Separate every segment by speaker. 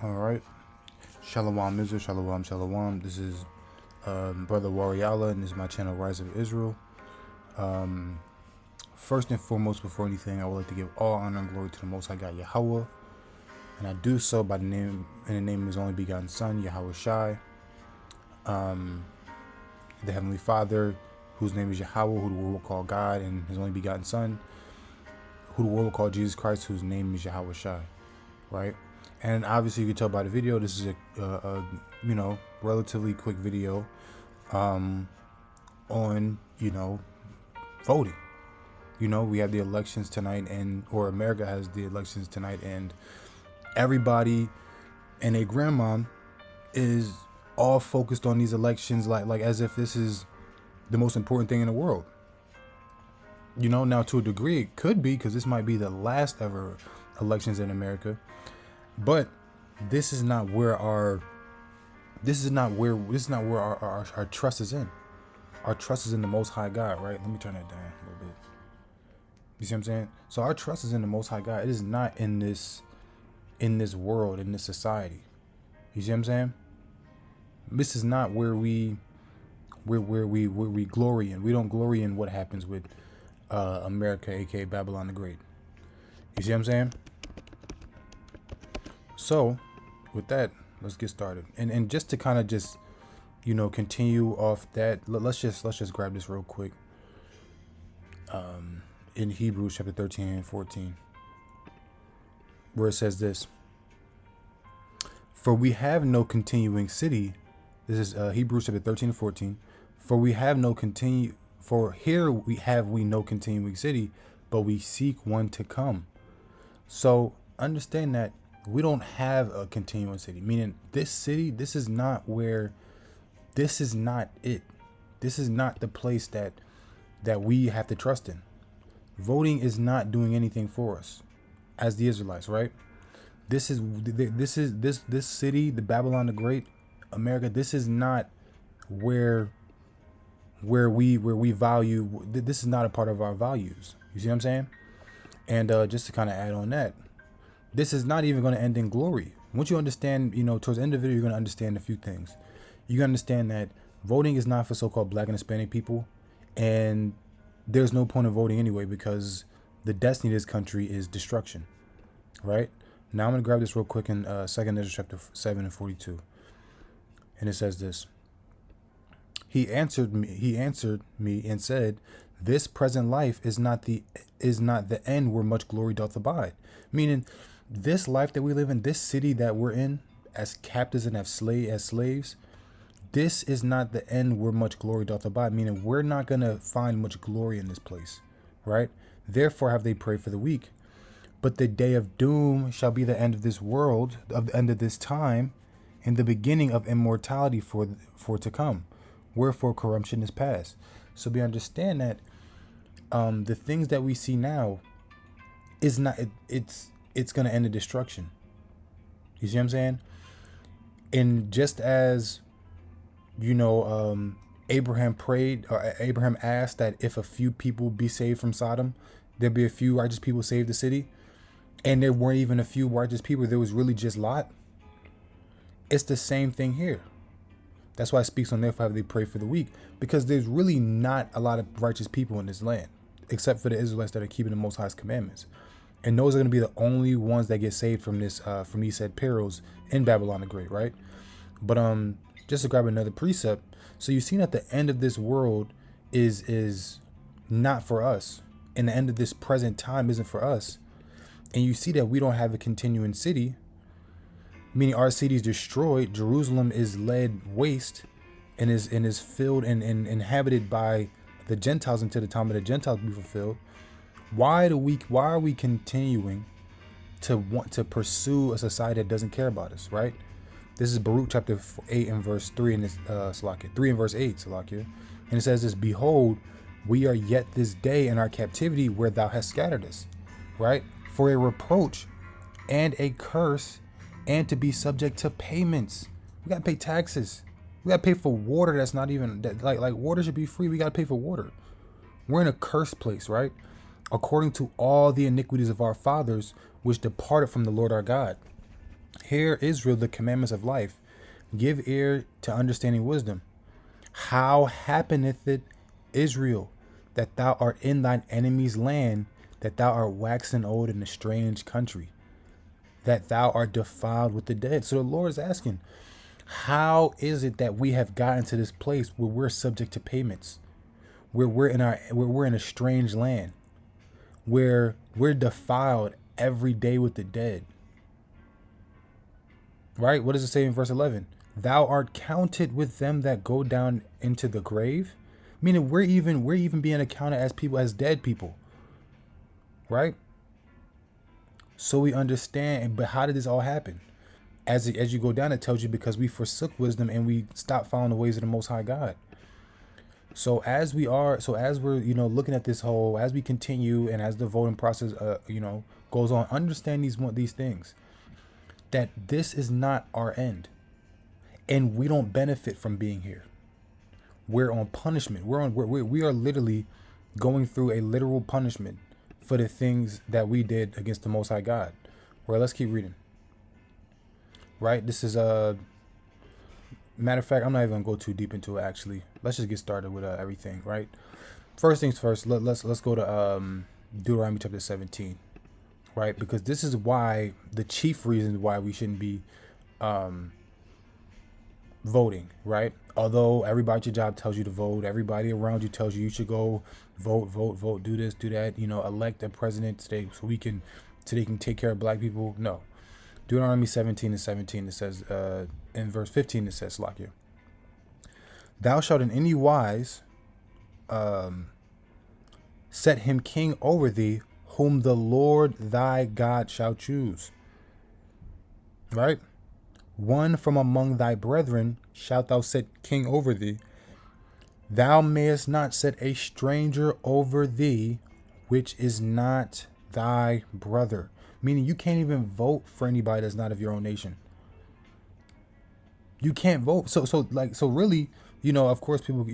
Speaker 1: All right. Shalom Israel, Shalom, Shalom. This is Brother Wariala, and this is my channel, Rise of Israel. First and foremost, before anything, I would like to give all honor and glory to the Most High God, Yahweh. And I do so by in the name of His only begotten Son, Yahweh Shai, the Heavenly Father, whose name is Yahweh, who the world will call God, and His only begotten Son, who the world will call Jesus Christ, whose name is Yahweh Shai, right? And obviously you can tell by the video, this is a relatively quick video on, voting. We have the elections tonight, or America has the elections tonight, and everybody and their grandma is all focused on these elections like as if this is the most important thing in the world. Now to a degree it could be, because this might be the last ever elections in America. But this is not where our trust is in. Our trust is in the Most High God, right? Let me turn that down a little bit. You see what I'm saying? So our trust is in the Most High God. It is not in this world, in this society. You see what I'm saying? This is not where we glory in. We don't glory in what happens with America, aka Babylon the Great. You see what I'm saying? So, with that, let's get started. And just to kind of continue off that, let's just grab this real quick. In Hebrews chapter 13 and 14, where it says this: "For we have no continuing city." This is Hebrews chapter 13 and 14. "For here we have no continuing city, but we seek one to come." So understand that we don't have a continuing city, meaning this city, this is not it. This is not the place that we have to trust in. Voting is not doing anything for us as the Israelites, right? This city, the Babylon the Great, America, this is not where we value. This is not a part of our values. You see what I'm saying? And just to kind of add on that, this is not even going to end in glory. Once you understand, towards the end of the video, you're going to understand a few things. You understand that voting is not for so-called Black and Hispanic people, and there's no point of voting anyway, because the destiny of this country is destruction, right? Now I'm going to grab this real quick in 2 Ezra chapter 7 and 42. And it says this: He answered me and said, "This present life is not the end where much glory doth abide." Meaning, this life that we live in, this city that we're in as captives and as slaves, this is not the end where much glory doth abide. Meaning, we're not going to find much glory in this place, right? "Therefore have they prayed for the weak. But the day of doom shall be the end of this world, of the end of this time, and the beginning of immortality for to come. Wherefore corruption is past." So we understand that the things that we see now is not, it's going to end in destruction. You see what I'm saying? And just as, Abraham prayed, or Abraham asked that if a few people be saved from Sodom, there'd be a few righteous people save the city. And there weren't even a few righteous people. There was really just Lot. It's the same thing here. That's why it speaks on therefore have they pray for the weak, because there's really not a lot of righteous people in this land, except for the Israelites that are keeping the Most High's commandments. And those are going to be the only ones that get saved from this, from these said perils in Babylon the Great, right? But just to grab another precept, so you've seen that the end of this world is not for us, and the end of this present time isn't for us. And you see that we don't have a continuing city, meaning our city is destroyed. Jerusalem is laid waste and is filled and inhabited by the Gentiles until the time of the Gentiles be fulfilled. Why are we continuing to want to pursue a society that doesn't care about us, right? This is Baruch chapter 8 and verse 3 in this 3 and verse 8, Salakia. And it says this: "Behold, we are yet this day in our captivity where thou hast scattered us," right? "For a reproach and a curse, and to be subject to payments." We got to pay taxes. We got to pay for water that's not even, like water should be free. We got to pay for water. We're in a cursed place, right? "According to all the iniquities of our fathers, which departed from the Lord our God." Hear, Israel, the commandments of life. Give ear to understanding wisdom. How happeneth it, Israel, that thou art in thine enemy's land, that thou art waxen old in a strange country, that thou art defiled with the dead? So the Lord is asking, how is it that we have gotten to this place where we're subject to payments, where we're in a strange land, where we're defiled every day with the dead? Right? What does it say in verse 11? Thou art counted with them that go down into the grave. Meaning we're even being accounted as people, as dead people. Right? So we understand, but how did this all happen? As you go down, it tells you because we forsook wisdom and we stopped following the ways of the Most High God. So as we're looking at this whole, as we continue and as the voting process goes on, understand these things, that this is not our end, and we don't benefit from being here. We're on punishment. We are literally going through a literal punishment for the things that we did against the Most High God. Well, let's keep reading. Right, this is a matter of fact, I'm not even gonna go too deep into it. Actually, let's just get started with everything. Right, first things first. Let's go to Deuteronomy chapter 17. Right, because this is why, the chief reason why we shouldn't be voting. Right, although everybody at your job tells you to vote, everybody around you tells you should go vote, do this, do that, elect a president today so they can take care of black people. No. Deuteronomy 17:17, it says, in verse 15, it says, Slakia, thou shalt in any wise set him king over thee, whom the Lord thy God shall choose. Right? One from among thy brethren shalt thou set king over thee. Thou mayest not set a stranger over thee, which is not thy brother. Meaning you can't even vote for anybody that's not of your own nation. You can't vote. So really, of course people,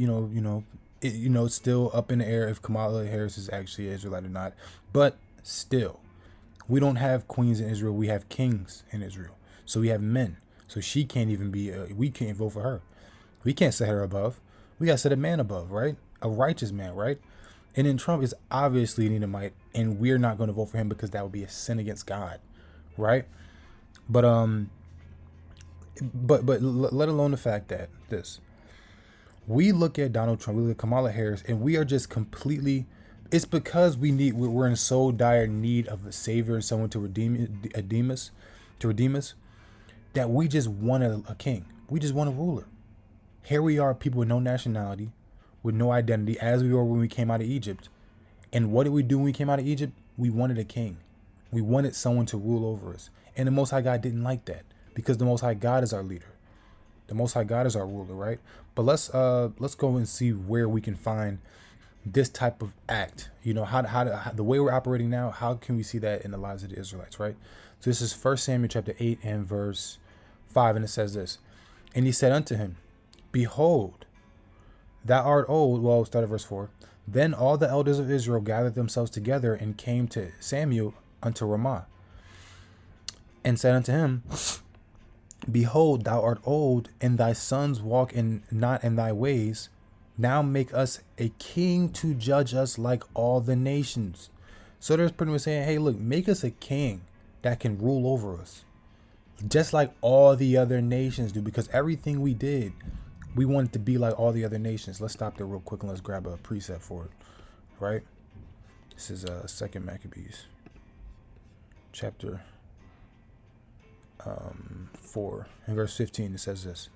Speaker 1: it's still up in the air if Kamala Harris is actually an Israelite or not. But still, we don't have queens in Israel. We have kings in Israel. So we have men. So she can't even be, we can't vote for her. We can't set her above. We got to set a man above, right? A righteous man, right? And then Trump is obviously an Edomite, and we're not going to vote for him because that would be a sin against God, right? But let alone the fact that we look at Donald Trump, we look at Kamala Harris, and we are just completely. It's because we're in so dire need of a savior and someone to redeem us, that we just want a king. We just want a ruler. Here we are, people with no nationality, with no identity, as we were when we came out of Egypt. And what did we do when we came out of Egypt? We wanted a king. We wanted someone to rule over us. And the Most High God didn't like that, because the Most High God is our leader. The Most High God is our ruler, right? But let's go and see where we can find this type of act. How the way we're operating now, how can we see that in the lives of the Israelites, right? So this is 1 Samuel chapter 8 and verse 5, and it says this. And he said unto him, Behold, thou art old. Well, start at verse 4. Then all the elders of Israel gathered themselves together and came to Samuel unto Ramah, and said unto him, Behold, thou art old, and thy sons walk not in thy ways. Now make us a king to judge us like all the nations. So they're pretty much saying, hey, look, make us a king that can rule over us, just like all the other nations do, because everything we did, we want it to be like all the other nations. Let's stop there real quick and let's grab a precept for it, right? This is 2 Maccabees, chapter 4, and verse 15. It says this.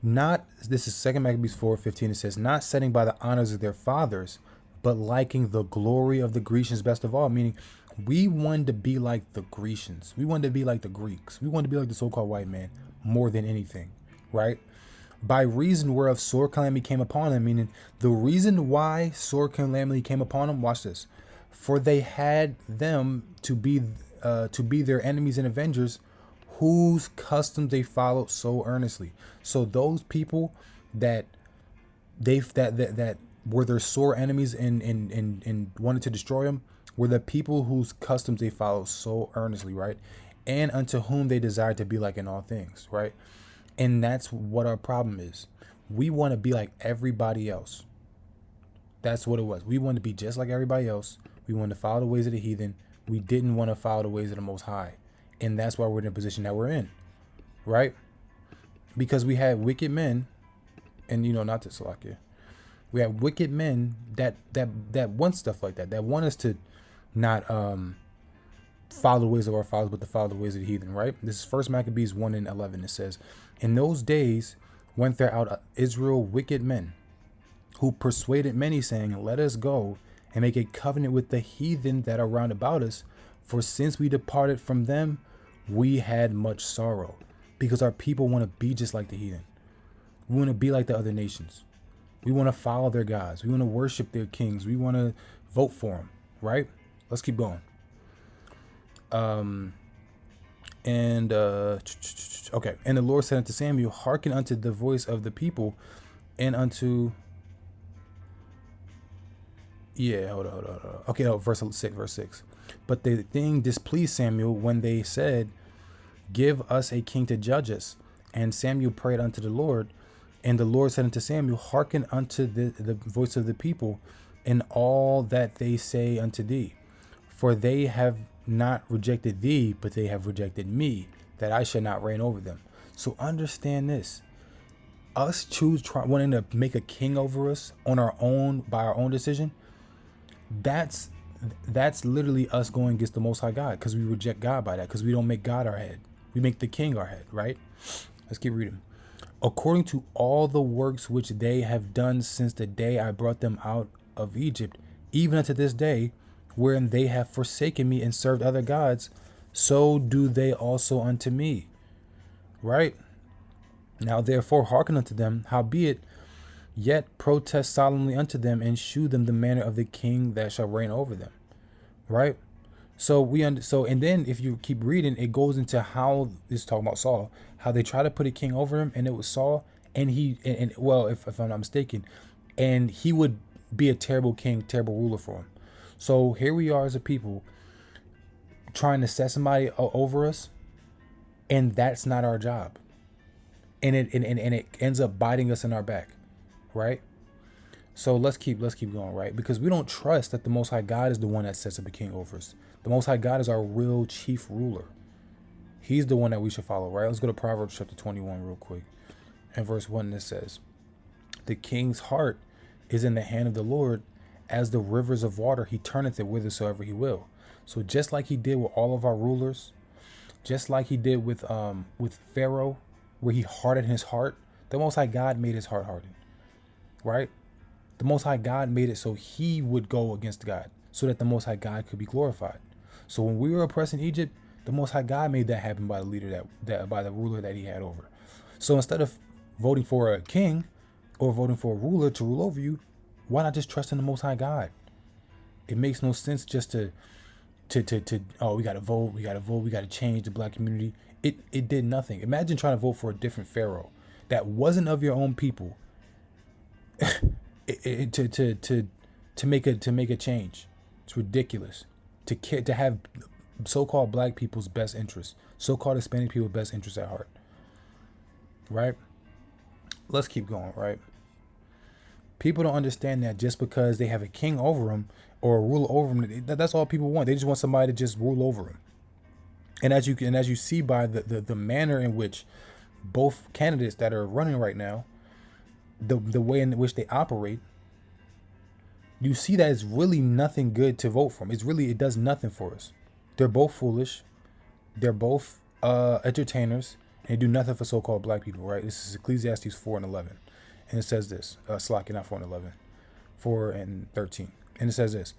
Speaker 1: This is 2 Maccabees 4:15. It says, not setting by the honors of their fathers, but liking the glory of the Grecians best of all. Meaning, we wanted to be like the Grecians. We wanted to be like the Greeks. We wanted to be like the so-called white man more than anything. Right? By reason whereof sore calamity came upon them, meaning the reason why sore calamity came upon them, watch this, for they had them to be their enemies and avengers, whose customs they followed so earnestly. So those people that were their sore enemies and wanted to destroy them were the people whose customs they followed so earnestly, right? and unto whom they desire to be like in all things, right? And that's what our problem is. We want to be like everybody else. That's what it was. We wanted to be just like everybody else. We wanted to follow the ways of the heathen. We didn't want to follow the ways of the Most High. And that's why we're in the position that we're in, right? Because we had wicked men, and not to Salakia. We have wicked men that want stuff like that want us to not follow the ways of our fathers, but to follow the ways of the heathen, right? This is First Maccabees 1:11. It says, "In those days went there out Israel wicked men, who persuaded many, saying, Let us go and make a covenant with the heathen that are round about us. For since we departed from them, we had much sorrow." Because our people want to be just like the heathen. We want to be like the other nations. We want to follow their gods. We want to worship their kings. We want to vote for them, right? Let's keep going. Okay. And the Lord said unto Samuel, hearken unto the voice of the people and unto... hold on. Okay, no, verse 6. But the thing displeased Samuel when they said, Give us a king to judge us. And Samuel prayed unto the Lord. And the Lord said unto Samuel, hearken unto the voice of the people in all that they say unto thee. For they have not rejected thee, but they have rejected me, that I should not reign over them. So understand this. Us wanting to make a king over us on our own, by our own decision, that's literally us going against the Most High God, because we reject God by that, because we don't make God our head. We make the king our head, right? Let's keep reading. According to all the works which they have done since the day I brought them out of Egypt, even unto this day, wherein they have forsaken me and served other gods, so do they also unto me. Right? Now therefore hearken unto them, howbeit, yet protest solemnly unto them, and shew them the manner of the king that shall reign over them. Right? And then if you keep reading, it goes into how this is talking about Saul, how they try to put a king over him, and it was Saul, and if I'm not mistaken, and he would be a terrible king, terrible ruler for him. So here we are as a people trying to set somebody over us, and that's not our job, and it ends up biting us in our back, right? So let's keep going, right? Because we don't trust that the Most High God is the one that sets up a king over us. The Most High God is our real chief ruler. He's the one that we should follow, right? Let's go to Proverbs chapter 21 real quick. And verse 1, it says, The king's heart is in the hand of the Lord, as the rivers of water, he turneth it whithersoever he will. So just like he did with all of our rulers, just like he did with Pharaoh, where he hardened his heart, the Most High God made his heart harden, right? The Most High God made it so he would go against God, so that the Most High God could be glorified. So when we were oppressing Egypt, the Most High God made that happen by the leader by the ruler that he had over. So instead of voting for a king or voting for a ruler to rule over you, why not just trust in the Most High God? It makes no sense just to we gotta vote, we gotta change the black community. It did nothing. Imagine trying to vote for a different pharaoh that wasn't of your own people. To make a change. It's ridiculous. To have so-called black people's best interests, so-called Hispanic people's best interests at heart, right? Let's keep going, right? People don't understand that just because they have a king over them or a ruler over them, that's all people want. They just want somebody to just rule over them. And as you see by the manner in which both candidates that are running right now, the way in which they operate, you see that it's really nothing good to vote for them. It does nothing for us. They're both foolish. They're both entertainers, and they do nothing for so-called black people, right? This is Ecclesiastes 4:11. And it says this, Slack, not 4:11, 4:13. And it says this: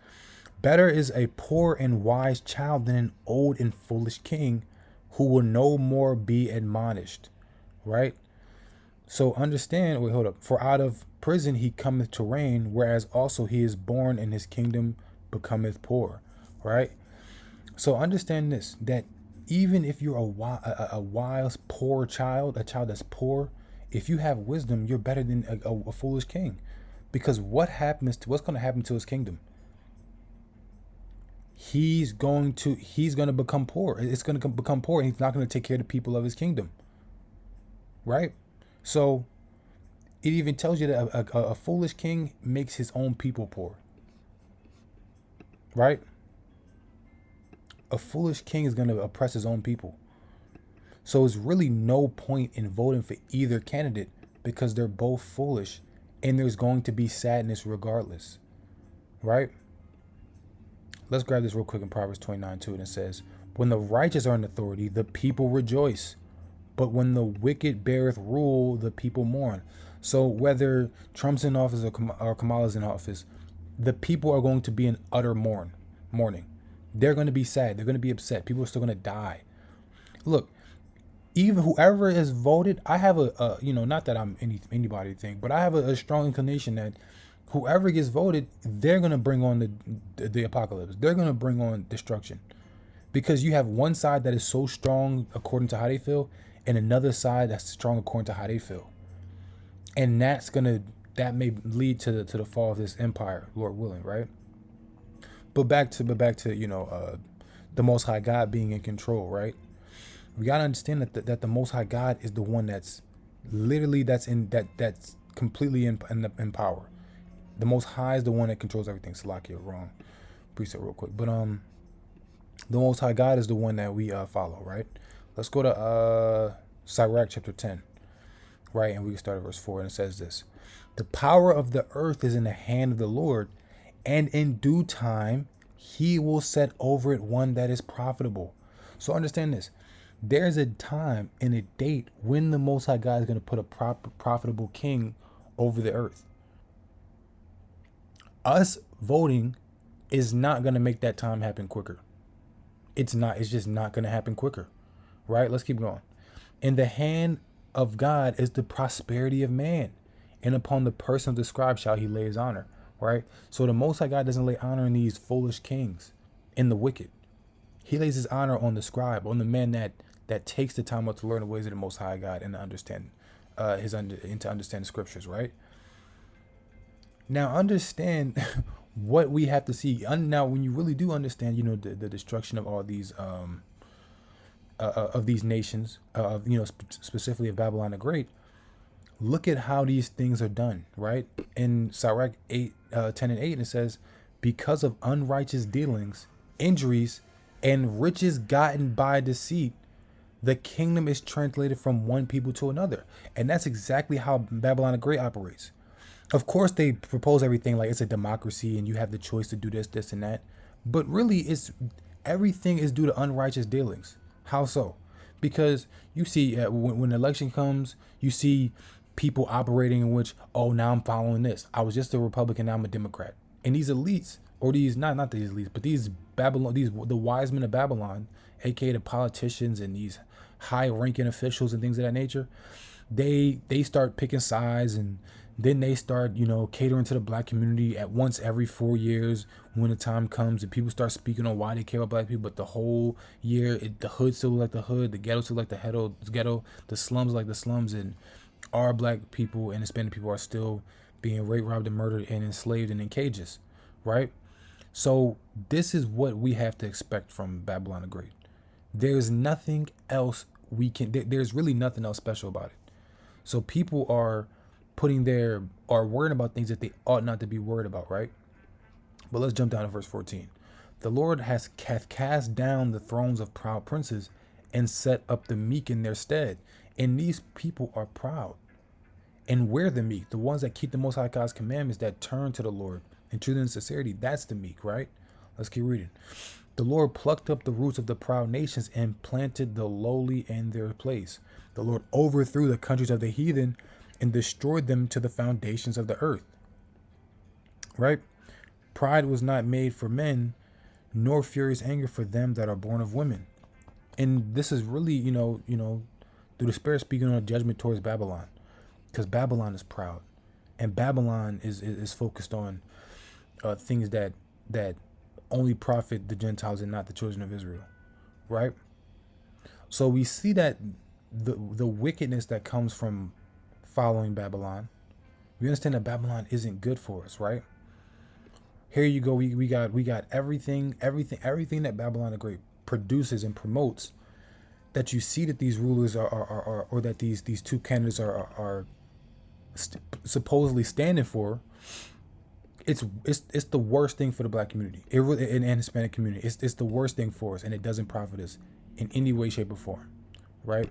Speaker 1: Better is a poor and wise child than an old and foolish king, who will no more be admonished, right? So understand, wait, hold up. For out of prison he cometh to reign, whereas also he is born and his kingdom becometh poor, right? So understand this, that even if you're a wise, poor child, a child that's poor, if you have wisdom, you're better than a foolish king. Because what's going to happen to his kingdom? he's going to become poor. It's going to become poor, and he's not going to take care of the people of his kingdom, right? So it even tells you that a foolish king makes his own people poor, right? A foolish king is going to oppress his own people. So it's really no point in voting for either candidate because they're both foolish, and there's going to be sadness regardless, right? Let's grab this real quick in Proverbs 29:2, and it says, "When the righteous are in authority, the people rejoice. But when the wicked beareth rule, the people mourn." So whether Trump's in office or Kamala's in office, the people are going to be in utter mourning. They're going to be sad. They're going to be upset. People are still going to die. Look, even whoever is voted, I have not that I'm anybody thing, but I have a strong inclination that whoever gets voted, they're going to bring on the apocalypse. They're going to bring on destruction. Because you have one side that is so strong according to how they feel, and another side that's strong according to how they feel. And that may lead to the fall of this empire, Lord willing, right? But back to the Most High God being in control, right? We gotta understand that the Most High God is the one that's literally that's completely in power. The Most High is the one that controls everything. Salakia, wrong precept real quick, but the Most High God is the one that we follow, right? Let's go to Sirach chapter 10, right? And we can start at verse 4, and it says this: "The power of the earth is in the hand of the Lord, and in due time he will set over it one that is profitable." So understand this. There's a time and a date when the Most High God is going to put a profitable king over the earth. Us voting is not going to make that time happen quicker. It's just not going to happen quicker, right? Let's keep going. "In the hand of God is the prosperity of man, and upon the person of the scribe shall he lay his honor," right? So the Most High God doesn't lay honor in these foolish kings, in the wicked. He lays his honor on the scribe, on the man that takes the time out to learn the ways of the Most High God and to understand and to understand the scriptures, right? Now understand what we have to see. Now, when you really do understand, the destruction of all these of these nations, specifically of Babylon the Great, look at how these things are done, right? In Sirach 10:8, it says, "Because of unrighteous dealings, injuries, and riches gotten by deceit, the kingdom is translated from one people to another." And that's exactly how Babylon the Great operates. Of course, they propose everything like it's a democracy and you have the choice to do this, this, and that. But really, everything is due to unrighteous dealings. How so? Because you see, when the election comes, you see people operating in which, oh, now I'm following this. I was just a Republican, now I'm a Democrat. And these elites, or these not these elites, but these the wise men of Babylon, aka the politicians and these high-ranking officials and things of that nature, they start picking sides, and then they start catering to the black community at once every 4 years when the time comes, and people start speaking on why they care about black people. But the whole year, the hood still look like the hood, the ghetto still like the ghetto, the slums like the slums, and our black people and Hispanic people are still being raped, robbed, and murdered, and enslaved and in cages, right? So this is what we have to expect from Babylon the Great. There's nothing else there's really nothing else special about it. So people are worrying about things that they ought not to be worried about, right? But let's jump down to verse 14. "The Lord hath cast down the thrones of proud princes and set up the meek in their stead." And these people are proud. And we're the meek, the ones that keep the Most High God's commandments, that turn to the Lord in truth and sincerity. That's the meek, right? Let's keep reading. "The Lord plucked up the roots of the proud nations and planted the lowly in their place. The Lord overthrew the countries of the heathen and destroyed them to the foundations of the earth." Right? "Pride was not made for men, nor furious anger for them that are born of women." And this is really, through the Spirit speaking on a judgment towards Babylon, because Babylon is proud, and Babylon is focused on things that only profit the Gentiles and not the children of Israel, right? So we see that the wickedness that comes from following Babylon, we understand that Babylon isn't good for us, right? Here you go. We got everything that Babylon the Great produces and promotes, that you see that these rulers are or that these two candidates are supposedly standing for. It's the worst thing for the black community. It really, and Hispanic community. It's the worst thing for us, and it doesn't profit us in any way, shape, or form. Right?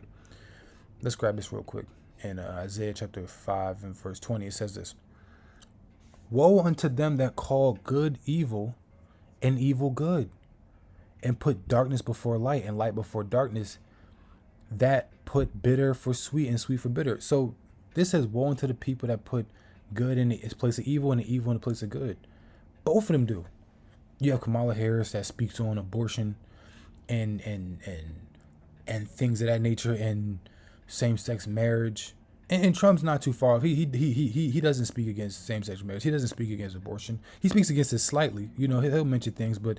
Speaker 1: Let's grab this real quick. In Isaiah chapter 5 and verse 20, it says this: Woe unto them that call good evil and evil good, and put darkness before light and light before darkness, that put bitter for sweet and sweet for bitter. So this says, woe unto the people that put good in the place of evil and the evil in the place of good. Both of them do. You have Kamala Harris that speaks on abortion and things of that nature, and same-sex marriage. And Trump's not too far off. He doesn't speak against same-sex marriage. He doesn't speak against abortion. He speaks against it slightly. He'll mention things, but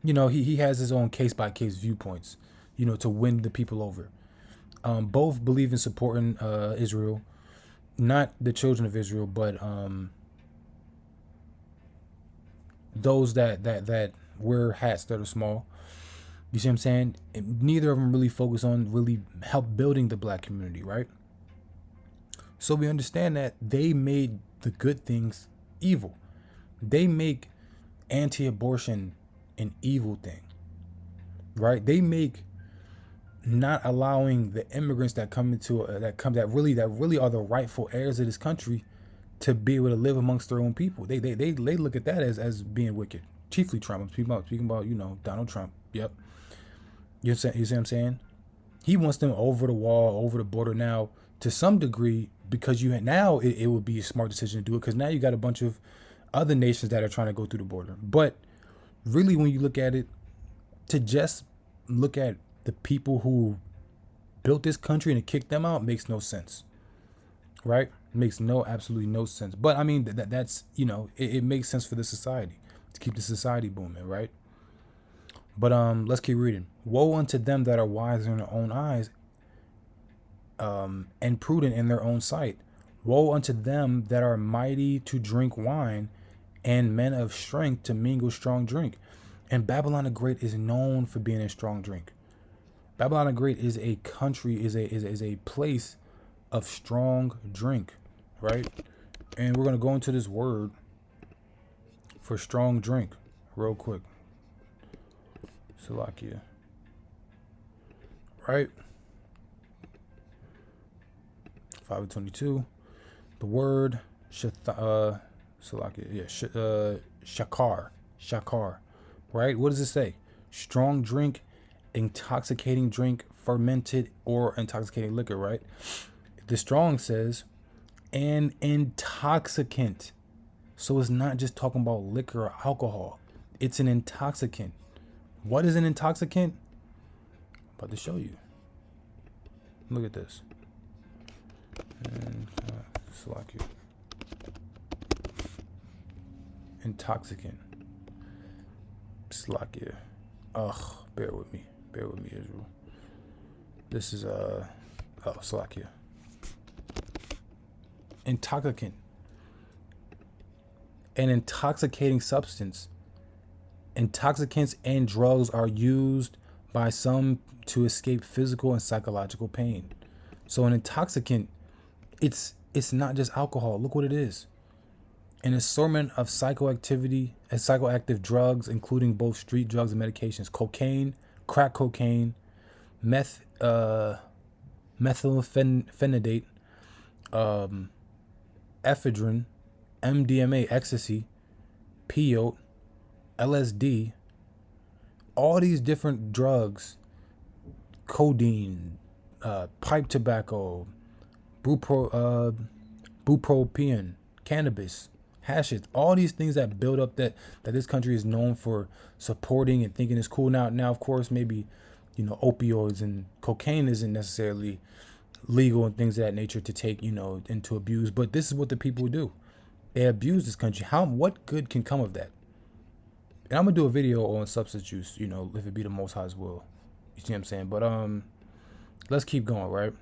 Speaker 1: he has his own case-by-case viewpoints, to win the people over. Both believe in supporting Israel, not the children of Israel, but those that wear hats that are small. You see what I'm saying? And neither of them really focus on really help building the black community, right? So we understand that they made the good things evil. They make anti-abortion an evil thing, right? They make not allowing the immigrants that come into that really are the rightful heirs of this country to be able to live amongst their own people. They look at that as being wicked. Chiefly Trump. I'm speaking about Donald Trump. Yep. You see what I'm saying? He wants them over the wall, over the border now to some degree, because it would be a smart decision to do it, because now you got a bunch of other nations that are trying to go through the border. But really, when you look at it, to just look at the people who built this country and kicked them out makes no sense, right? It makes absolutely no sense. But I mean, that's it makes sense for the society to keep the society booming, right? But let's keep reading. Woe unto them that are wise in their own eyes, and prudent in their own sight. Woe unto them that are mighty to drink wine, and men of strength to mingle strong drink. And Babylon the Great is known for being a strong drink. Babylon the Great is a country, is a place of strong drink, right? And we're gonna go into this word for strong drink real quick. Salakia. Right? 5:22. The word Salakia. Yeah, Shakar. Right? What does it say? Strong drink, intoxicating drink, fermented or intoxicating liquor, right? The Strong says an intoxicant. So it's not just talking about liquor or alcohol. It's an intoxicant. What is an intoxicant? I'm about to show you. Look at this. Salakia. Intoxicant. Salakia. Ugh, bear with me, Israel. This is Salakia. Intoxicant. An intoxicating substance. Intoxicants and drugs are used by some to escape physical and psychological pain. So an intoxicant, it's not just alcohol. Look what it is. An assortment of psychoactive drugs, including both street drugs and medications: cocaine, crack cocaine, methylphenidate, ephedrine, MDMA, ecstasy, peyote, LSD, all these different drugs, codeine, pipe tobacco, bupropion, cannabis, hashish, all these things that build up that this country is known for supporting and thinking is cool. Now, of course, maybe, opioids and cocaine isn't necessarily legal and things of that nature to take, into abuse. But this is what the people do. They abuse this country. What good can come of that? And I'm gonna do a video on substance use, if it be the Most High's will. You see what I'm saying? But let's keep going, right?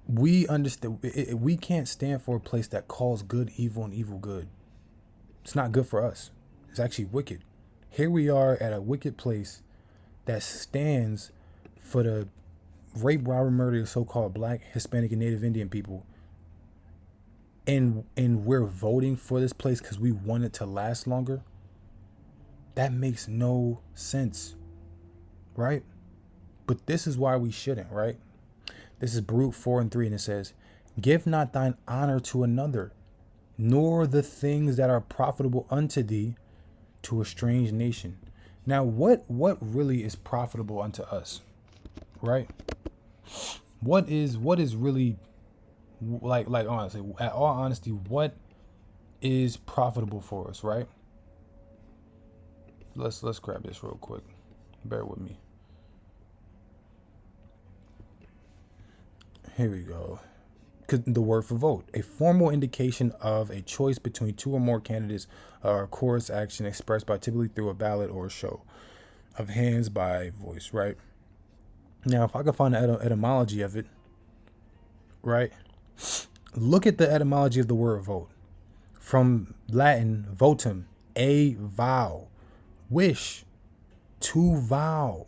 Speaker 1: We understand we can't stand for a place that calls good evil and evil good. It's not good for us. It's actually wicked. Here we are at a wicked place that stands for the rape, robbery, murder of so-called Black, Hispanic, and Native Indian people. And we're voting for this place because we want it to last longer. That makes no sense, right? But this is why we shouldn't, right? This is Baruch 4:3, and it says, "Give not thine honor to another, nor the things that are profitable unto thee to a strange nation." Now, what really is profitable unto us, right? What is really, like honestly, at all honesty, what is profitable for us, right? Let's grab this real quick. Bear with me. Here we go. The word for vote, a formal indication of a choice between two or more candidates, or a chorus action expressed by typically through a ballot or a show of hands by voice, right? Now, if I can find the etymology of it, right? Look at the etymology of the word vote. From Latin, votum, a vow, wish, to vow,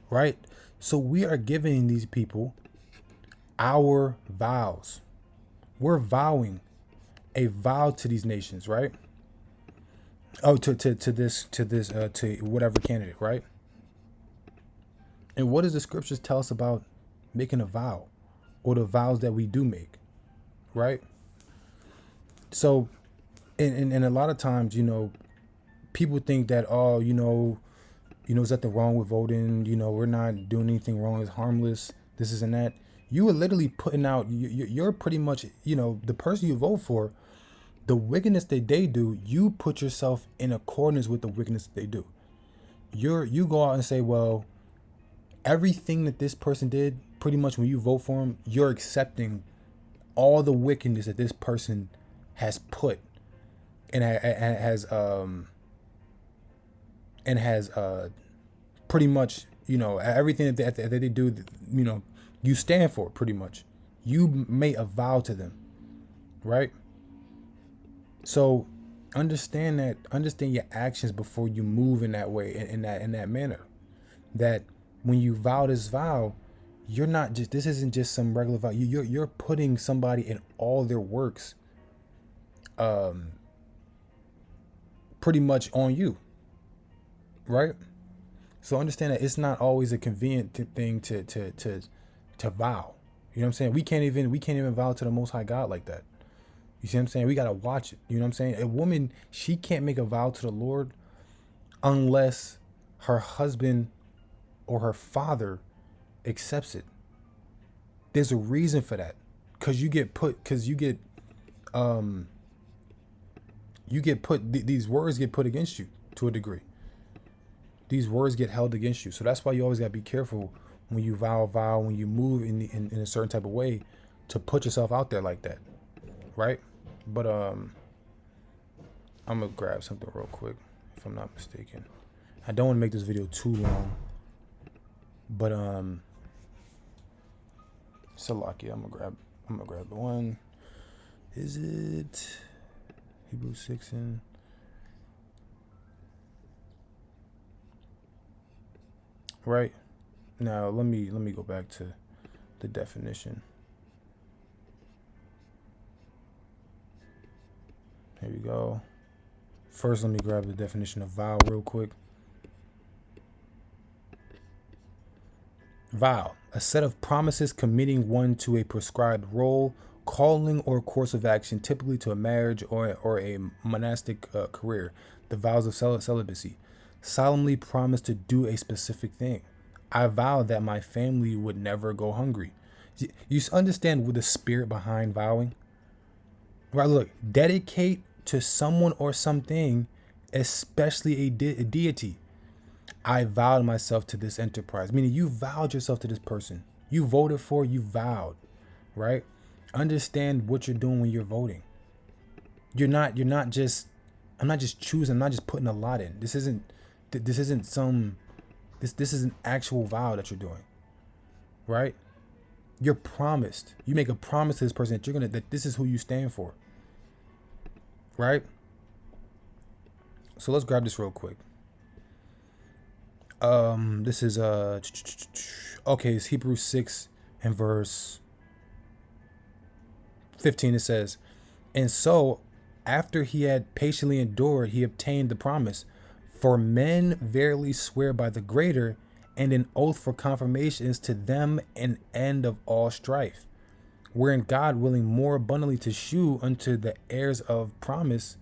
Speaker 1: right? So we are giving these people our vows. We're vowing a vow to these nations, right? Oh, to whatever candidate, right? And what does the scriptures tell us about making a vow, or the vows that we do make, right? So, and a lot of times, people think that, oh, is nothing wrong with voting. We're not doing anything wrong. It's harmless. This is and that. You are literally putting out, you're pretty much, the person you vote for, the wickedness that they do, you put yourself in accordance with the wickedness that they do. You go out and say, well, everything that this person did, pretty much when you vote for him, you're accepting all the wickedness that this person has put and has pretty much, everything that they do, you stand for. Pretty much you made a vow to them, right? So understand your actions before you move in that way, in that manner. That when you vow this vow, you're not just, this isn't just some regular vow. You're putting somebody in all their works pretty much on you, right? So understand that it's not always a convenient thing to vow. You know what I'm saying? We can't even vow to the Most High God like that. You see what I'm saying? We gotta watch it. You know what I'm saying? A woman, she can't make a vow to the Lord unless her husband or her father accepts it. There's a reason for that, because these words get put against you to a degree. These words get held against you. So that's why you always gotta be careful when you vow, when you move in a certain type of way, to put yourself out there like that, right? But I'm gonna grab something real quick, if I'm not mistaken. I don't want to make this video too long, but Salakia, I'm gonna grab the one. Is it Hebrews 6 and right? Now let me go back to the definition. Here we go. First, let me grab the definition of vow real quick. Vow, a set of promises committing one to a prescribed role, calling, or course of action, typically to a marriage or a monastic career. The vows of celibacy, solemnly promise to do a specific thing. I vow that my family would never go hungry. You understand with the spirit behind vowing? Right, look, dedicate to someone or something, especially a deity. I vowed myself to this enterprise, meaning you vowed yourself to this person. You voted for, you vowed, right? Understand what you're doing when you're voting. I'm not just choosing, I'm not just putting a lot in. This is an actual vow that you're doing, right? You're promised. You make a promise to this person that that this is who you stand for, right? So let's grab this real quick. This is okay, it's Hebrews 6 and verse 15. It says, "And so after he had patiently endured, he obtained the promise. For men verily swear by the greater, and an oath for confirmation is to them an end of all strife. Wherein God, willing more abundantly to shew unto the heirs of promise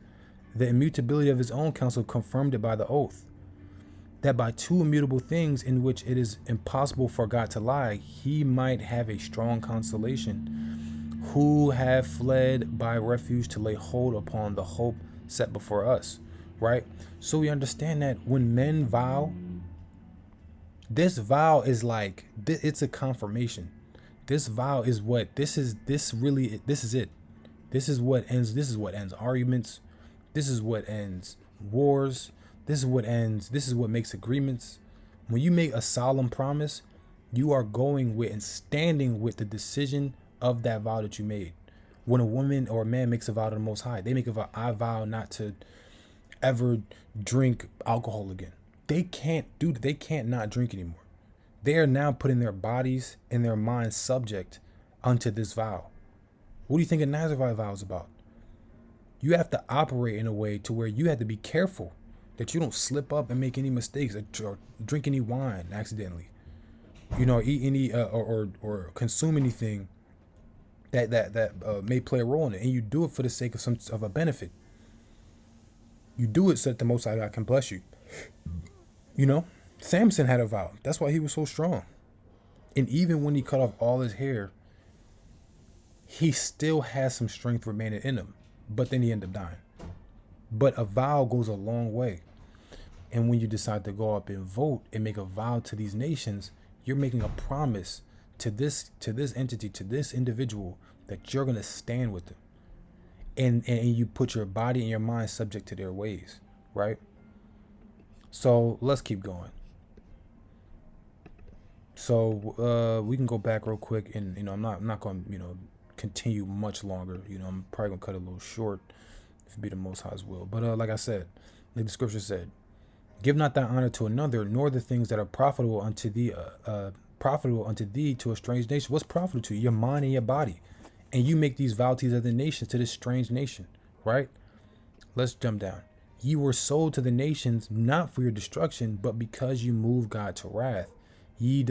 Speaker 1: the immutability of his own counsel, confirmed it by the oath, that by two immutable things in which it is impossible for God to lie, he might have a strong consolation, who have fled by refuge to lay hold upon the hope set before us." Right? So we understand that when men vow, this vow is like, it's a confirmation. This vow is what, this is it. This is what ends arguments. This is what ends wars. This is what makes agreements. When you make a solemn promise, you are going with and standing with the decision of that vow that you made. When a woman or a man makes a vow to the Most High, they make a vow, I vow not to ever drink alcohol again. They can't not drink anymore. They are now putting their bodies and their minds subject unto this vow. What do you think a Nazarite vow is about? You have to operate in a way to where you have to be careful that you don't slip up and make any mistakes or drink any wine accidentally. Eat any or consume anything that may play a role in it, and you do it for the sake of a benefit. You do it so that the Most High God can bless you. Samson had a vow. That's why he was so strong. And even when he cut off all his hair, he still has some strength remaining in him. But then he ended up dying. But a vow goes a long way. And when you decide to go up and vote and make a vow to these nations, you're making a promise to this entity, to this individual, that you're going to stand with them. And you put your body and your mind subject to their ways, right? So let's keep going. So we can go back real quick, and I'm not going to continue much longer. I'm probably gonna cut it a little short, if it be the Most High's will. But like I said, like the scripture said, "Give not thy honor to another, nor the things that are profitable unto thee to a strange nation." What's profitable to you? Your mind and your body. And you make these vows to these other nations, to this strange nation, right? Let's jump down. "You were sold to the nations, not for your destruction, but because you moved God to wrath. You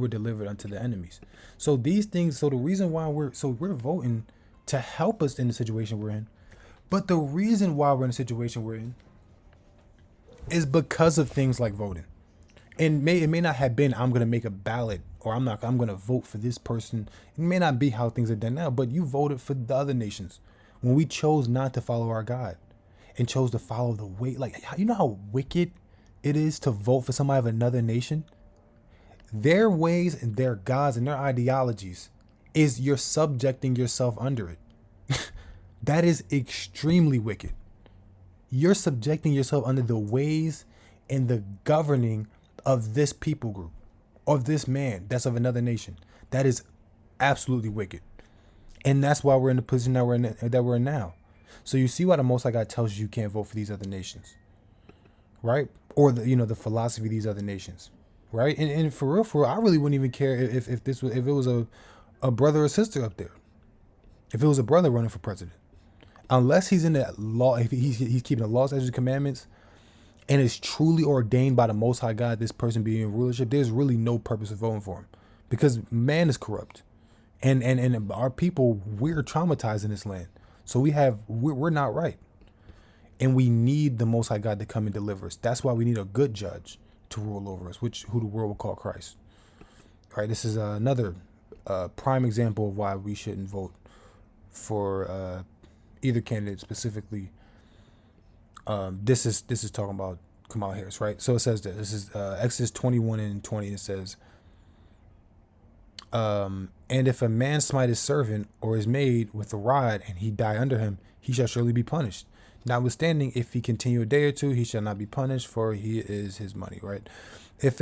Speaker 1: were delivered unto the enemies." So these things, so the reason why we're voting to help us in the situation we're in. But the reason why we're in the situation we're in is because of things like voting. And it may not have been, I'm going to make a ballot, or I'm going to vote for this person. It may not be how things are done now, but you voted for the other nations. When we chose not to follow our God and chose to follow the way, like, you know how wicked it is to vote for somebody of another nation? Their ways and their gods and their ideologies is you're subjecting yourself under it. That is extremely wicked. You're subjecting yourself under the ways and the governing of this people group, of this man that's of another nation. That is absolutely wicked. And that's why we're in the position that we're in now. So you see why the Most High God tells you can't vote for these other nations, right? Or the philosophy of these other nations, right? And for real, I really wouldn't even care if it was a brother or sister up there, if it was a brother running for president, unless he's in the law, if he's keeping the laws, statutes, and commandments, and it's truly ordained by the Most High God, this person being in rulership. There's really no purpose of voting for him, because man is corrupt, and our people, we're traumatized in this land. So we're not right, and we need the Most High God to come and deliver us. That's why we need a good judge to rule over us, who the world will call Christ. All right, this is another prime example of why we shouldn't vote for either candidate specifically. This is talking about Kamala Harris, right? So it says this is Exodus 21:20. It says, and if a man smite his servant or his maid with a rod, and he die under him, he shall surely be punished. Notwithstanding, if he continue a day or two, he shall not be punished, for he is his money, right? If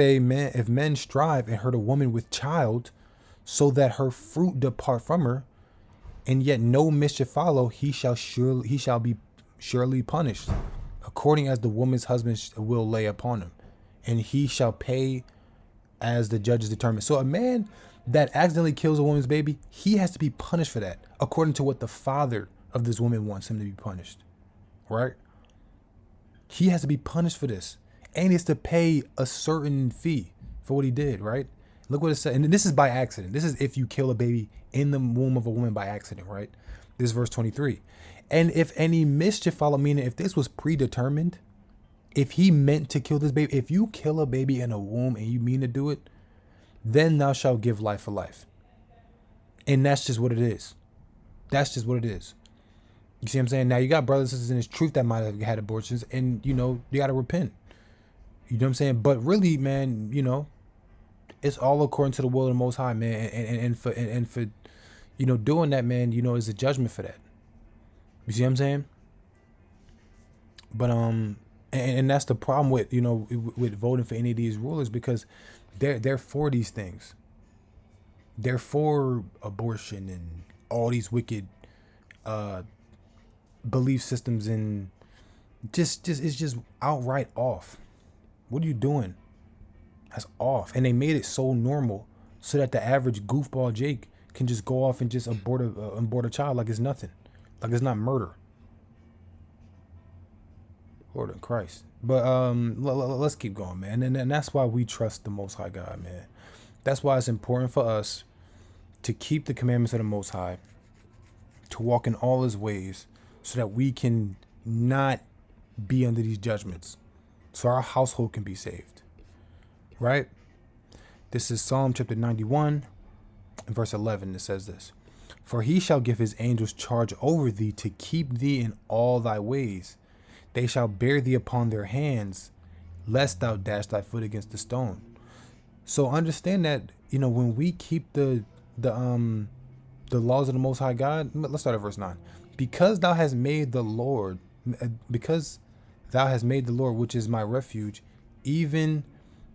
Speaker 1: men strive and hurt a woman with child, so that her fruit depart from her, and yet no mischief follow, he shall be surely punished. according as the woman's husband will lay upon him, and he shall pay as the judges determine. So a man that accidentally kills a woman's baby, he has to be punished for that, according to what the father of this woman wants him to be punished, right? He has to be punished for this, and he has to pay a certain fee for what he did, right? Look what it said. And this is by accident. This is if you kill a baby in the womb of a woman by accident, right? This is verse 23. And if any mischief follow, meaning if this was predetermined, if he meant to kill this baby, if you kill a baby in a womb and you mean to do it, then thou shalt give life for life. And that's just what it is. That's just what it is. You see what I'm saying? Now you got brothers and sisters in this truth that might have had abortions, and you got to repent. You know what I'm saying? But really, man, it's all according to the will of the Most High, man. And for doing that, man, is a judgment for that. You see what I'm saying? But and that's the problem with with voting for any of these rulers, because they're for these things. They're for abortion and all these wicked belief systems, and just it's just outright off. What are you doing? That's off. And they made it so normal so that the average goofball Jake can just go off and just abort a child like it's nothing, like it's not murder. Lord of Christ. But let's keep going, man. And that's why we trust the Most High God, man. That's why it's important for us to keep the commandments of the Most High, to walk in all his ways, so that we can not be under these judgments, so our household can be saved. Right? This is Psalm chapter 91 and verse 11. It says this: For he shall give his angels charge over thee, to keep thee in all thy ways. They shall bear thee upon their hands, lest thou dash thy foot against the stone. So understand that, when we keep the laws of the Most High God, let's start at verse 9. Because thou hast made the Lord, which is my refuge, even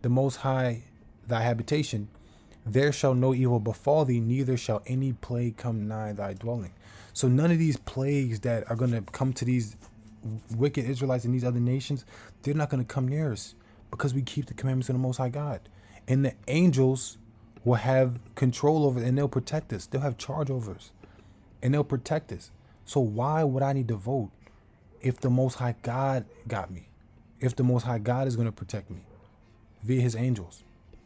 Speaker 1: the Most High thy habitation, there shall no evil befall thee, neither shall any plague come nigh thy dwelling. So none of these plagues that are going to come to these wicked Israelites in these other nations, they're not going to come near us, because we keep the commandments of the Most High God. And the angels will have control over it, and they'll protect us. They'll have charge over us, and they'll protect us. So why would I need to vote if the Most High God got me? If the Most High God is going to protect me via his angels,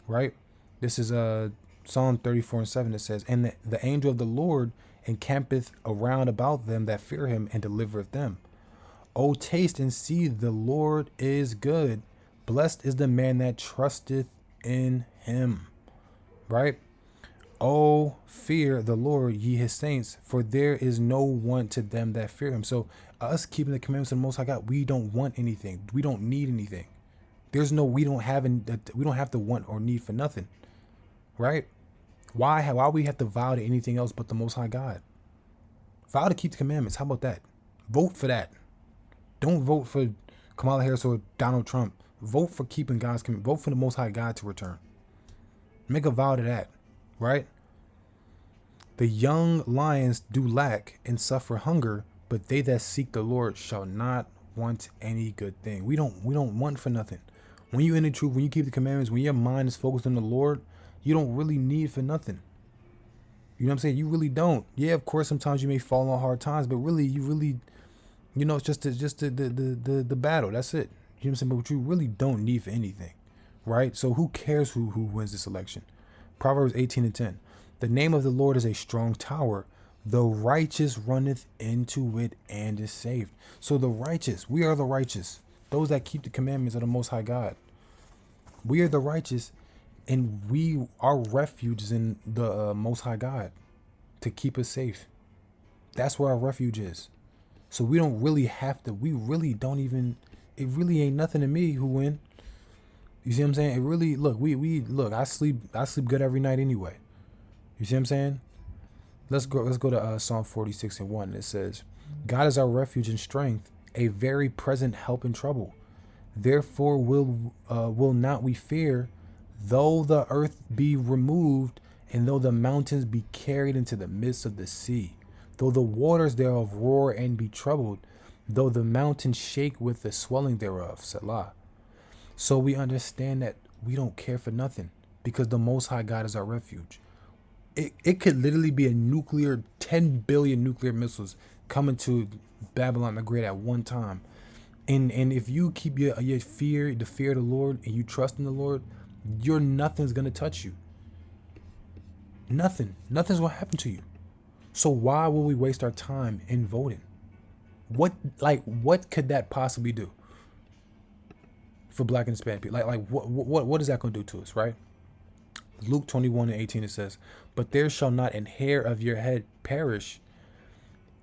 Speaker 1: right? This is Psalm 34:7. It says, And the angel of the Lord encampeth around about them that fear him, and delivereth them. O taste and see the Lord is good. Blessed is the man that trusteth in him. Right? Oh, fear the Lord, ye his saints, for there is no want to them that fear him. So us keeping the commandments of the Most High God, we don't want anything. We don't need anything. We don't have to want or need for nothing. Right? Why we have to vow to anything else but the Most High God? Vow to keep the commandments. How about that? Vote for that. Don't vote for Kamala Harris or Donald Trump. Vote for keeping God's commandments. Vote for the Most High God to return. Make a vow to that. Right? The young lions do lack and suffer hunger, but they that seek the Lord shall not want any good thing. We don't want for nothing. When you in the truth, when you keep the commandments, when your mind is focused on the Lord, you don't really need for nothing. You know what I'm saying? You really don't. Yeah, of course, sometimes you may fall on hard times, but really, it's just the battle. That's it. You know what I'm saying? But you really don't need for anything, right? So who cares who wins this election? Proverbs 18:10. The name of the Lord is a strong tower. The righteous runneth into it and is saved. So the righteous, we are the righteous. Those that keep the commandments of the Most High God. We are the righteous, and our refuge is in the Most High God to keep us safe. That's where our refuge is. So we don't really have to, it really ain't nothing to me who win. You see what I'm saying? It really, look, I sleep good every night anyway. You see what I'm saying? Let's go to Psalm 46:1. It says, God is our refuge and strength, a very present help in trouble. Therefore will not we fear, though the earth be removed, and though the mountains be carried into the midst of the sea, though the waters thereof roar and be troubled, though the mountains shake with the swelling thereof. Selah. So we understand that we don't care for nothing because the Most High God is our refuge. It could literally be a nuclear, 10 billion nuclear missiles coming to Babylon the Great at one time. And if you keep your fear, the fear of the Lord, and you trust in the Lord, nothing's going to touch you. Nothing's going to happen to you. So why will we waste our time in voting? What could that possibly do for Black and Hispanic people? What is that going to do to us, right? Luke 21:18, it says, but there shall not an hair of your head perish.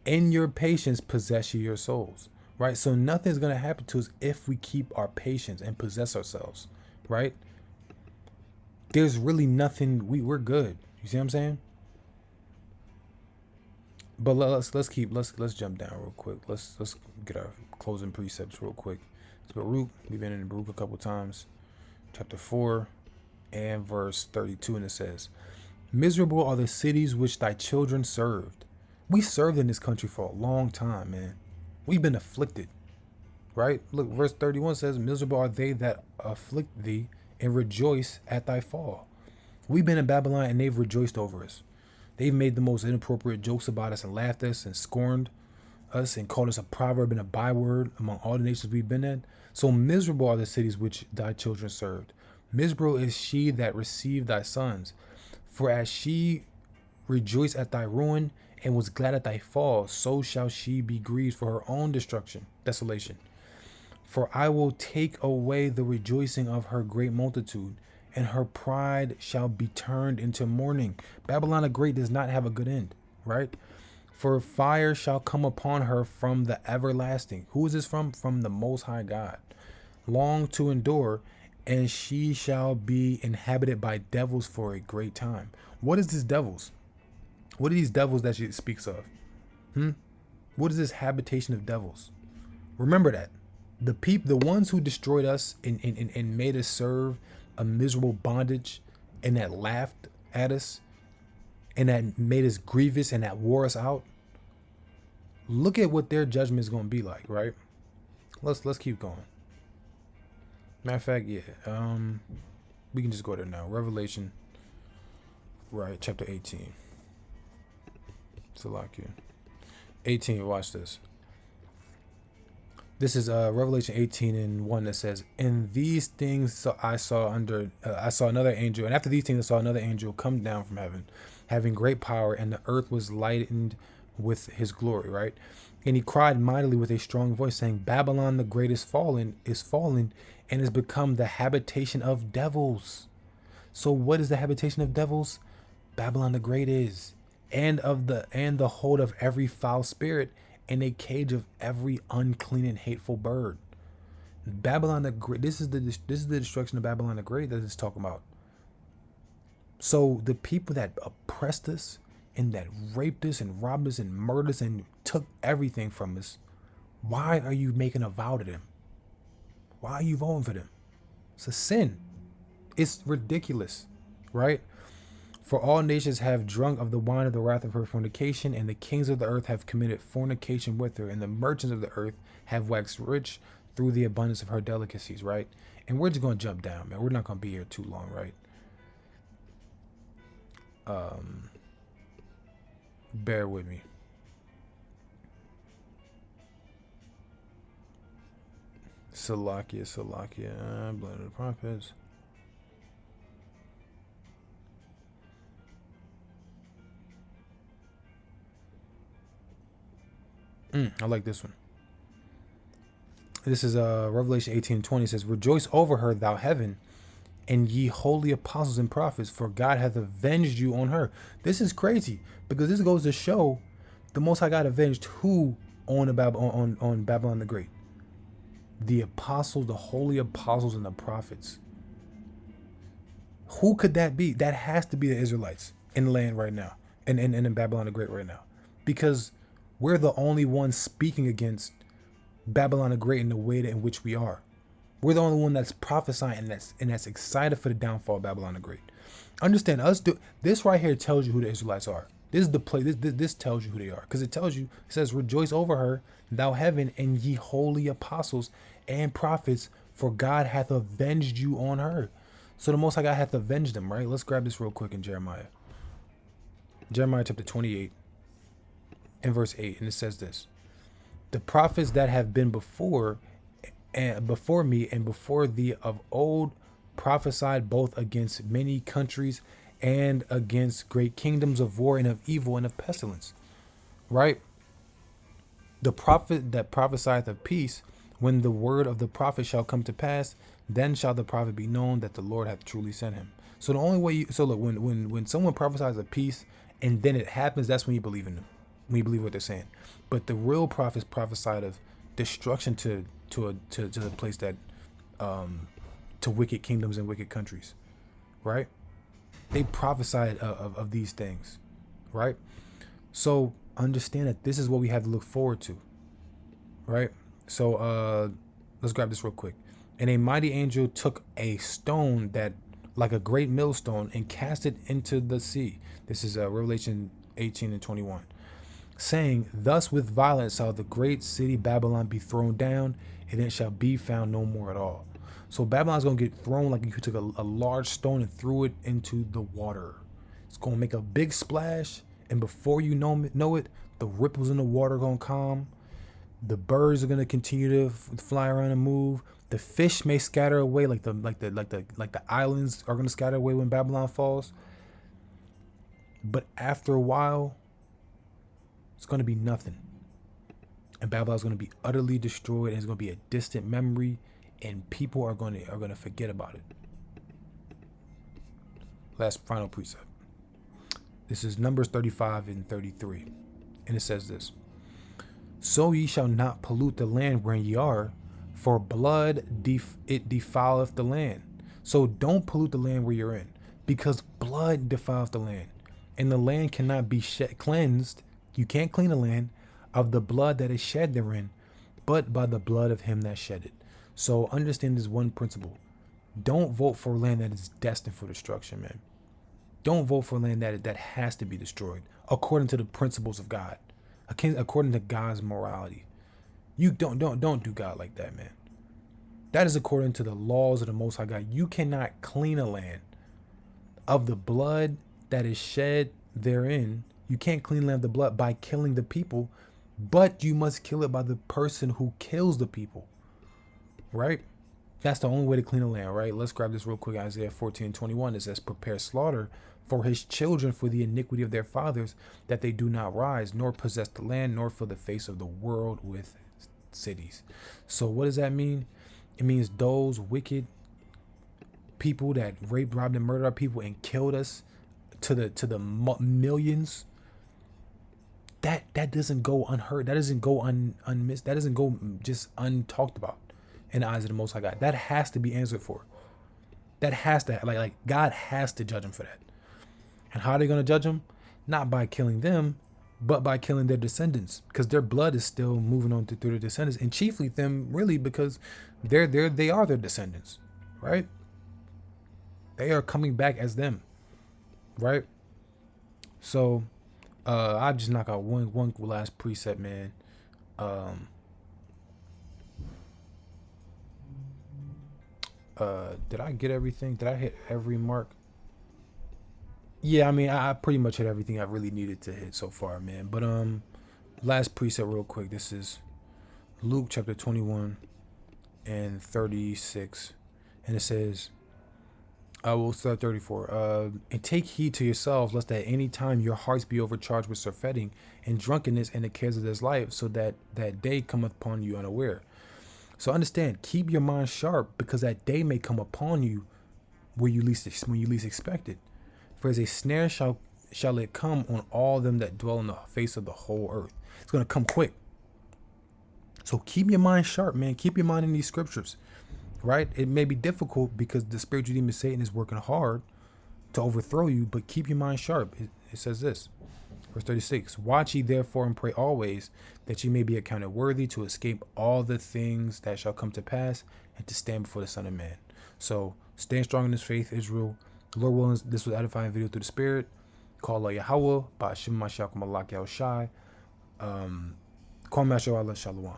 Speaker 1: In your patience possess ye your souls, right? So nothing's going to happen to us if we keep our patience and possess ourselves, right? There's really nothing, we're good. You see what I'm saying? But let's jump down real quick. Let's get our closing precepts real quick. It's Baruch. We've been in Baruch a couple times. Chapter 4 and verse 32, and it says, miserable are the cities which thy children served. We served in this country for a long time, man. We've been afflicted, right? Look, verse 31 says, miserable are they that afflict thee and rejoice at thy fall. We've been in Babylon and they've rejoiced over us. They've made the most inappropriate jokes about us and laughed at us and scorned us and called us a proverb and a byword among all the nations we've been in. So miserable are the cities which thy children served. Miserable is she that received thy sons. For as she rejoiced at thy ruin and was glad at thy fall, so shall she be grieved for her own desolation. For I will take away the rejoicing of her great multitude, and her pride shall be turned into mourning. Babylon the Great does not have a good end, right? For fire shall come upon her from the everlasting. Who is this from? From the Most High God. Long to endure, and she shall be inhabited by devils for a great time. What is this devils? What are these devils that she speaks of? What is this habitation of devils? Remember that. The ones who destroyed us and made us serve a miserable bondage, and that laughed at us, and that made us grievous, and that wore us out. Look at what their judgment is going to be like, right? Let's keep going. Matter of fact, yeah. We can just go there now. Revelation, right? Chapter 18. Salakia. 18. Watch this. This is Revelation 18:1 that says, "And these things I saw another angel, and after these things I saw another angel come down from heaven, having great power, and the earth was lightened with his glory." Right, and he cried mightily with a strong voice, saying, "Babylon the Great is fallen, and has become the habitation of devils." So, what is the habitation of devils? Babylon the Great is, and the hold of every foul spirit, and a cage of every unclean and hateful bird. Babylon the Great. This is the destruction of Babylon the Great that it's talking about. So the people that oppressed us and that raped us and robbed us and murdered us and took everything from us, why are you making a vow to them? Why are you voting for them? It's a sin. It's ridiculous, right? For all nations have drunk of the wine of the wrath of her fornication, and the kings of the earth have committed fornication with her, and the merchants of the earth have waxed rich through the abundance of her delicacies, right? And we're just going to jump down, man. We're not going to be here too long, right? Bear with me. Salakia, blood of the prophets. I like this one. This is Revelation 18:20 says, "Rejoice over her, thou heaven, and ye holy apostles and prophets, for God hath avenged you on her." This is crazy because this goes to show the Most High God avenged who on Babylon the Great? The apostles, the holy apostles and the prophets. Who could that be? That has to be the Israelites in the land right now, and in Babylon the Great right now, because we're the only ones speaking against Babylon the Great in the way in which we are. We're the only one that's prophesying and that's excited for the downfall of Babylon the Great. Understand, this right here tells you who the Israelites are. This is the place. This tells you who they are, because it tells you. It says, "Rejoice over her, thou heaven, and ye holy apostles and prophets, for God hath avenged you on her." So the Most High God hath avenged them, right? Let's grab this real quick in Jeremiah. Jeremiah chapter 28 and verse 8, and it says this: "The prophets that have been before me and before thee of old prophesied both against many countries and against great kingdoms of war and of evil and of pestilence." Right? The prophet that prophesieth of peace, when the word of the prophet shall come to pass, then shall the prophet be known that the Lord hath truly sent him. So the only way so look, when someone prophesies of peace and then it happens, that's when you believe in them, when you believe what they're saying. But the real prophets prophesied of destruction to the place that to wicked kingdoms and wicked countries, right? They prophesied of these things, right? So understand that this is what we have to look forward to, right? So let's grab this real quick. "And a mighty angel took a stone that like a great millstone and cast it into the sea." This is Revelation 18 and 21. "Saying, Thus with violence shall the great city Babylon be thrown down, and it shall be found no more at all." So Babylon's going to get thrown like you took a large stone and threw it into the water. It's going to make a big splash, and before you know it, the ripples in the water are going to calm. The birds are going to continue to fly around and move. The fish may scatter away, like the islands are going to scatter away when Babylon falls. But after a while, it's going to be nothing. And Babylon's going to be utterly destroyed, and it's going to be a distant memory, and people are going to forget about it. Last final precept. This is Numbers 35 and 33. And it says this: "So ye shall not pollute the land wherein ye are, for blood it defileth the land." So don't pollute the land where you're in, because blood defileth the land. And the land cannot be cleansed. You can't clean the land of the blood that is shed therein, but by the blood of him that shed it. So understand this one principle. Don't vote for land that is destined for destruction, man. Don't vote for land that has to be destroyed according to the principles of God, according to God's morality. You don't do God like that, man. That is according to the laws of the Most High God. You cannot clean a land of the blood that is shed therein. You can't clean land of the blood by killing the people, but you must kill it by the person who kills the people, right? That's the only way to clean a land, right? Let's grab this real quick. Isaiah 14:21. It says, "Prepare slaughter for his children for the iniquity of their fathers, that they do not rise, nor possess the land, nor fill the face of the world with cities." So what does that mean? It means those wicked people that raped, robbed, and murdered our people and killed us to the millions. That doesn't go unheard. That doesn't go unmissed. That doesn't go just untalked about in the eyes of the Most High God. That has to be answered for. That has to, like God has to judge them for that. And how are they going to judge them? Not by killing them, but by killing their descendants, because their blood is still moving on through their descendants, and chiefly them, really, because they are their descendants, right? They are coming back as them, right? So I just knock out one last precept, man. Did I get everything? Did I hit every mark? Yeah, I mean, I pretty much hit everything I really needed to hit so far, man. But last precept real quick. This is Luke chapter 21 and 36. And it says, I will start 34. "And take heed to yourselves, lest at any time your hearts be overcharged with surfeiting and drunkenness and the cares of this life, so that that day cometh upon you unaware." So understand, keep your mind sharp, because that day may come upon you when you least expect it. "For as a snare shall it come on all them that dwell on the face of the whole earth." It's going to come quick. So keep your mind sharp, man. Keep your mind in these scriptures, right? It may be difficult because the spiritual demon Satan is working hard to overthrow you, but keep your mind sharp. It says this, verse 36, "Watch ye therefore and pray always, that ye may be accounted worthy to escape all the things that shall come to pass, and to stand before the Son of Man." So stand strong in this faith, Israel. Lord willing, this was edifying video through the Spirit. Call Yahweh, Ba'ashim Mashiach Malak Yahushai, Kwam Mashiach Allah Shalom.